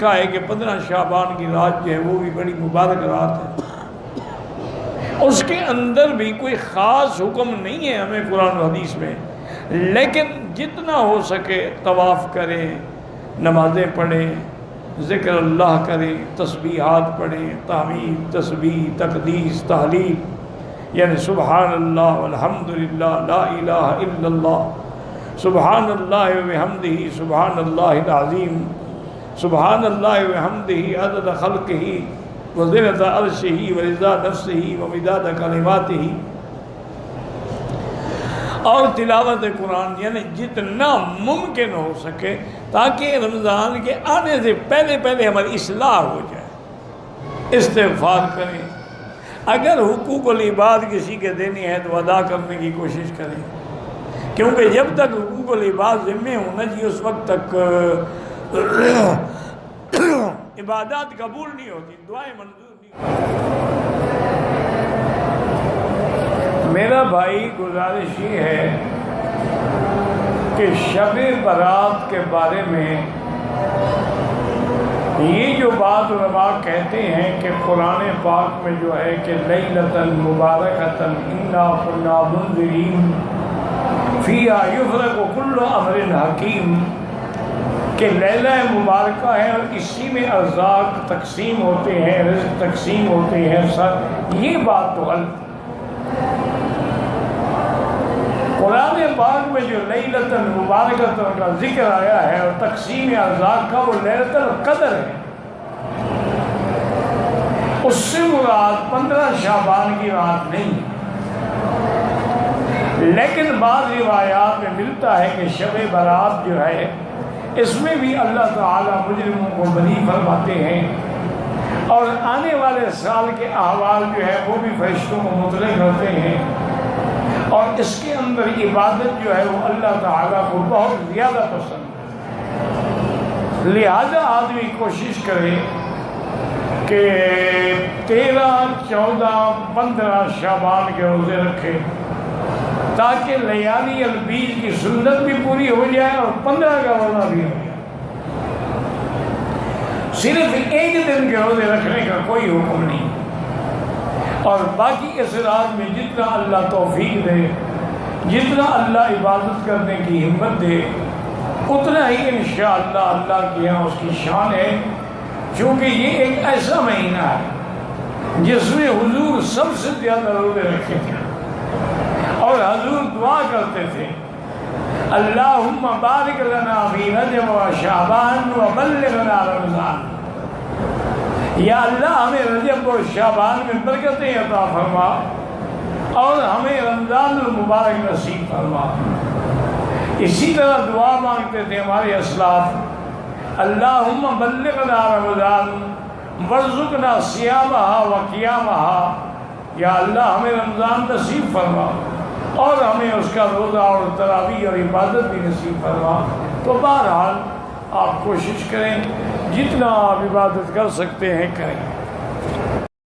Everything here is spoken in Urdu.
لکھا ہے کہ 15 شعبان کی رات جو ہے وہ بھی بڑی مبارک رات ہے، اس کے اندر بھی کوئی خاص حکم نہیں ہے ہمیں قرآن و حدیث میں، لیکن جتنا ہو سکے طواف کریں، نمازیں پڑھیں، ذکر اللہ کریں، تسبیحات پڑھیں، تحمید، تسبیح، تقدیس، تحلیل، یعنی سبحان اللہ والحمدللہ لا الہ الا اللہ، سبحان اللہ وبحمدہ سبحان اللہ العظیم، سبحان اللہ وبحمدہ عدد خلقہ وزنۃ عرشہ ورضا نفسہ ومداد کلماتہ، اور تلاوت قرآن، یعنی جتنا ممکن ہو سکے تاکہ رمضان کے آنے سے پہلے پہلے ہماری اصلاح ہو جائے۔ استغفار کریں، اگر حقوق العباد کسی کے دینے ہیں تو ادا کرنے کی کوشش کریں، کیونکہ جب تک حقوق العباد ذمے ہونا چاہیے اس وقت تک عبادات قبول نہیں ہوتی، دعائیں منظور نہیں ہوتی۔ میرا بھائی گزارش یہ ہے کہ شب برات کے بارے میں یہ جو بات علماء کہتے ہیں کہ قرآن پاک میں جو ہے کہ لیلۃ مبارکۃ انا کنا منذرین فیہا یفرق کل امر حکیم، کہ لیلہ مبارکہ ہے اور اسی میں ارزاق تقسیم ہوتے ہیں، رزق تقسیم ہوتے ہیں، سب یہ بات تو غلط۔ قرآن پاک میں جو لیلۃ مبارکۃ کا ذکر آیا ہے اور تقسیم ارزاق کا، وہ لیلۃ القدر ہے، اس سے مراد 15 شعبان کی رات نہیں، لیکن بعض روایات میں ملتا ہے کہ شب برات جو ہے اس میں بھی اللہ تعالیٰ مجرموں کو بری فرماتے ہیں، اور آنے والے سال کے احوال جو ہے وہ بھی فرشتوں کو مطلع کرتے ہیں، اور اس کے اندر عبادت جو ہے وہ اللہ تعالیٰ کو بہت زیادہ پسند ہے۔ لہذا آدمی کوشش کرے کہ 13، 14، 15 شعبان کے روزے رکھے تاکہ لیالی البیض کی سنت بھی پوری ہو جائے اور 15 کا روزہ بھی ہو جائے۔ صرف ایک دن کے روزے رکھنے کا کوئی حکم نہیں، اور باقی اس رات میں جتنا اللہ توفیق دے، جتنا اللہ عبادت کرنے کی ہمت دے، اتنا ہی انشاءاللہ اللہ کے یہاں اس کی شان ہے، چونکہ یہ ایک ایسا مہینہ ہے جس میں حضور سب سے زیادہ روزے رکھے تھے، اور حضور دعا کرتے تھے اللہم بارک لنا فی رجب و شعبان وبلغنا رمضان، یا اللہ ہمیں رجب و شعبان میں برکتیں عطا فرما اور ہمیں رمضان المبارک نصیب فرما۔ اسی طرح دعا مانگتے تھے ہمارے اسلاف اللہم بلغنا رمضان وارزقنا صیامہا و قیامہا، یا اللہ ہمیں رمضان نصیب فرما اور ہمیں اس کا روزہ اور تراویح اور عبادت بھی نصیب فرما۔ تو بہرحال آپ کوشش کریں، جتنا آپ عبادت کر سکتے ہیں کریں۔